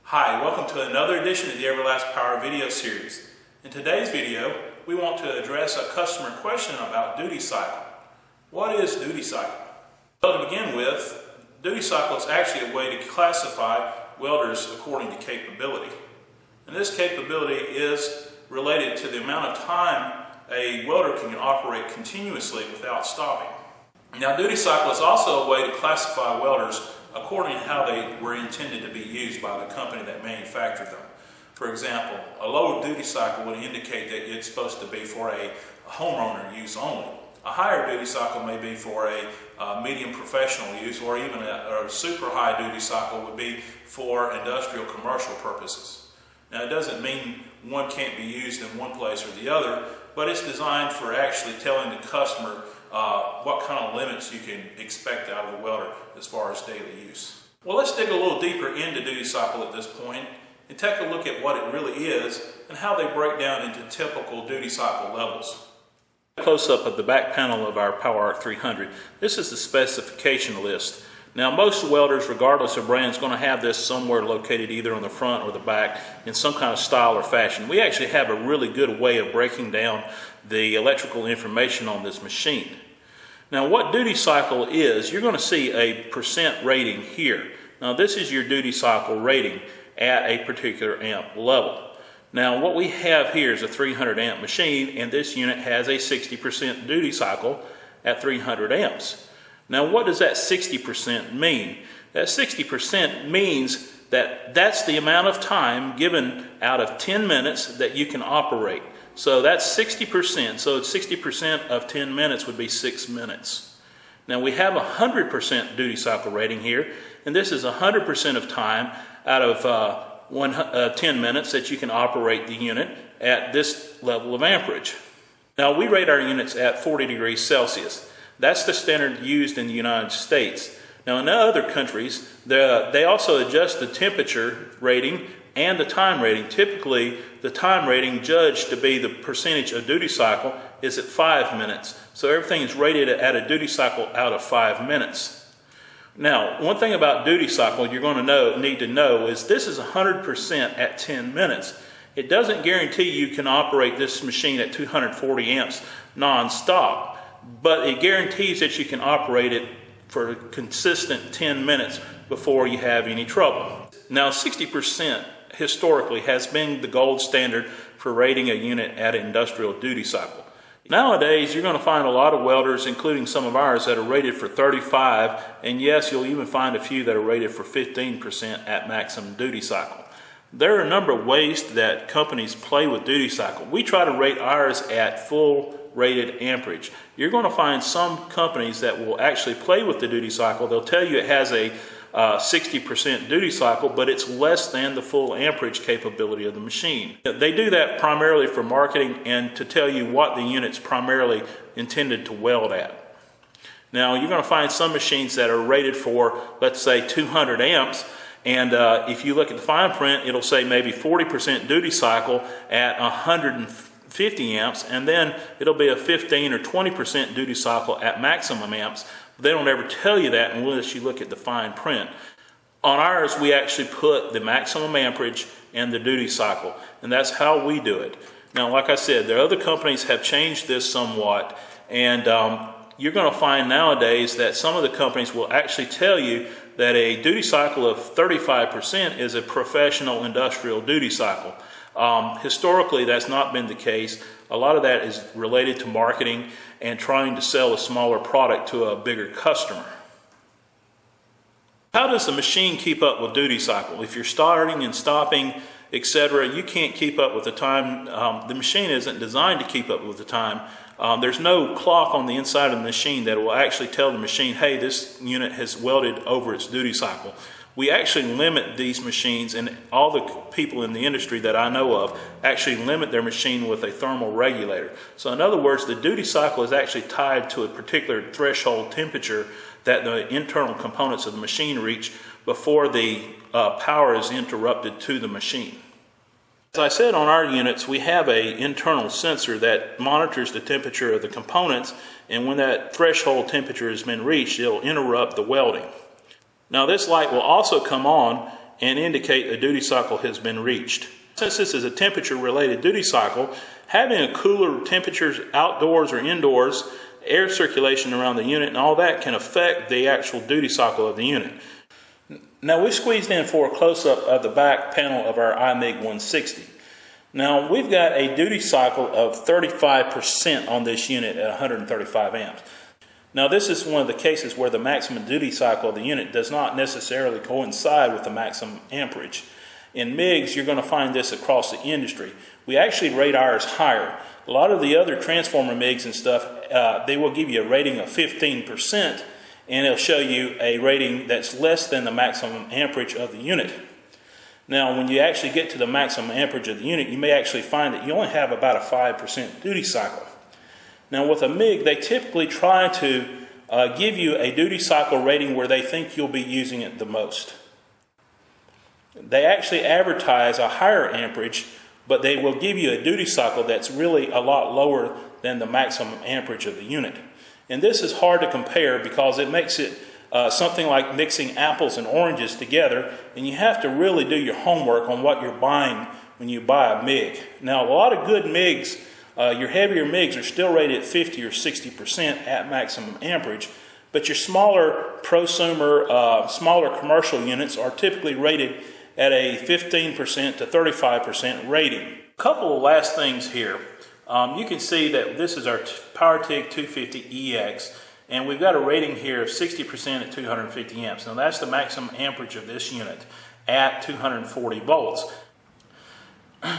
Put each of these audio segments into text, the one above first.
Hi, welcome to another edition of the Everlast Power video series. In today's video, we want to address a customer question about duty cycle. What is duty cycle? Well, to begin with, duty cycle is actually a way to classify welders according to capability. And this capability is related to the amount of time a welder can operate continuously without stopping. Now, duty cycle is also a way to classify welders according to how they were intended to be used by the company that manufactured them. For example, a low duty cycle would indicate that it's supposed to be for a homeowner use only. A higher duty cycle may be for a medium professional use, or even a super high duty cycle would be for industrial commercial purposes. Now, it doesn't mean one can't be used in one place or the other, but it's designed for actually telling the customer what kind of limits you can expect out of the welder as far as daily use. Well, let's dig a little deeper into duty cycle at this point and take a look at what it really is and how they break down into typical duty cycle levels. Close-up of the back panel of our PowerArc 300. This is the specification list. Now, most welders, regardless of brand, is going to have this somewhere located either on the front or the back in some kind of style or fashion. We actually have a really good way of breaking down the electrical information on this machine. Now, what duty cycle is, you're going to see a percent rating here. Now, this is your duty cycle rating at a particular amp level. Now, what we have here is a 300 amp machine, and this unit has a 60% duty cycle at 300 amps. Now, what does that 60% mean? That 60% means that that's the amount of time given out of 10 minutes that you can operate. So that's 60%. So 60% of 10 minutes would be 6 minutes. Now, we have a 100% duty cycle rating here, and this is 100% of time out of 10 minutes that you can operate the unit at this level of amperage. Now, we rate our units at 40 degrees Celsius. That's the standard used in the United States. Now, in other countries, they also adjust the temperature rating and the time rating. Typically, the time rating judged to be the percentage of duty cycle is at 5 minutes. So everything is rated at a duty cycle out of 5 minutes. Now, one thing about duty cycle you're going to need to know is this is 100% at 10 minutes. It doesn't guarantee you can operate this machine at 240 amps non-stop, but it guarantees that you can operate it for a consistent 10 minutes before you have any trouble. Now, 60% historically has been the gold standard for rating a unit at an industrial duty cycle. Nowadays, you're going to find a lot of welders, including some of ours, that are rated for 35, and yes, you'll even find a few that are rated for 15% at maximum duty cycle. There are a number of ways that companies play with duty cycle. We try to rate ours at full rated amperage. You're going to find some companies that will actually play with the duty cycle. They'll tell you it has a 60% duty cycle, but it's less than the full amperage capability of the machine. They do that primarily for marketing and to tell you what the unit's primarily intended to weld at. Now, you're going to find some machines that are rated for, let's say, 200 amps, and if you look at the fine print, it'll say maybe 40% duty cycle at 150 amps, and then it'll be a 15 or 20% duty cycle at maximum amps. They don't ever tell you that unless you look at the fine print. On ours, we actually put the maximum amperage and the duty cycle, and that's how we do it. Now, like I said, the other companies have changed this somewhat, and you're going to find nowadays that some of the companies will actually tell you that a duty cycle of 35% is a professional industrial duty cycle. Historically, that's not been the case. A lot of that is related to marketing and trying to sell a smaller product to a bigger customer. How does the machine keep up with duty cycle? If you're starting and stopping, etc., you can't keep up with the time. The machine isn't designed to keep up with the time. There's no clock on the inside of the machine that will actually tell the machine, hey, this unit has welded over its duty cycle. We actually limit these machines, and all the people in the industry that I know of actually limit their machine with a thermal regulator. So in other words, the duty cycle is actually tied to a particular threshold temperature that the internal components of the machine reach before the power is interrupted to the machine. As I said, on our units, we have an internal sensor that monitors the temperature of the components, and when that threshold temperature has been reached, it'll interrupt the welding. Now, this light will also come on and indicate a duty cycle has been reached. Since this is a temperature related duty cycle, having a cooler temperatures outdoors or indoors, air circulation around the unit and all that can affect the actual duty cycle of the unit. Now we squeezed in for a close-up of the back panel of our iMig 160. Now we've got a duty cycle of 35% on this unit at 135 amps. Now this is one of the cases where the maximum duty cycle of the unit does not necessarily coincide with the maximum amperage. In MIGs, you're going to find this across the industry. We actually rate ours higher. A lot of the other transformer MIGs and stuff, they will give you a rating of 15%, and it'll show you a rating that's less than the maximum amperage of the unit. Now, when you actually get to the maximum amperage of the unit, you may actually find that you only have about a 5% duty cycle. Now, with a MIG, they typically try to give you a duty cycle rating where they think you'll be using it the most. They actually advertise a higher amperage, but they will give you a duty cycle that's really a lot lower than the maximum amperage of the unit. And this is hard to compare because it makes it something like mixing apples and oranges together, and you have to really do your homework on what you're buying when you buy a MIG. Now, a lot of good MIGs, your heavier MIGs are still rated at 50 or 60% at maximum amperage, but your smaller prosumer, smaller commercial units are typically rated at a 15% to 35% rating. A couple of last things here. You can see that this is our PowerTig 250EX, and we've got a rating here of 60% at 250 amps. Now that's the maximum amperage of this unit at 240 volts.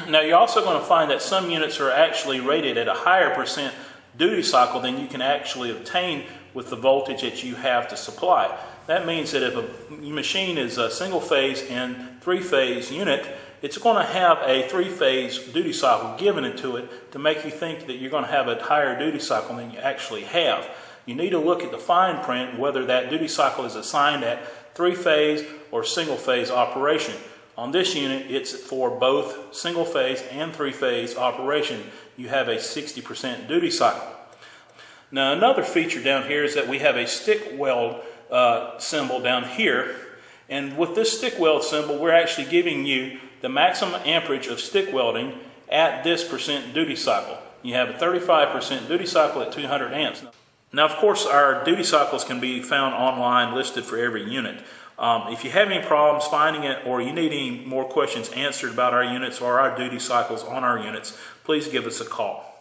Now you're also going to find that some units are actually rated at a higher percent duty cycle than you can actually obtain with the voltage that you have to supply. That means that if a machine is a single phase and three-phase unit, it's going to have a three-phase duty cycle given into it to make you think that you're going to have a higher duty cycle than you actually have. You need to look at the fine print whether that duty cycle is assigned at three-phase or single-phase operation. On this unit, it's for both single-phase and three-phase operation. You have a 60% duty cycle. Now another feature down here is that we have a stick weld symbol down here, and with this stick weld symbol we're actually giving you the maximum amperage of stick welding at this percent duty cycle. You have a 35% duty cycle at 200 amps. Now of course our duty cycles can be found online listed for every unit. If you have any problems finding it or you need any more questions answered about our units or our duty cycles on our units, please give us a call.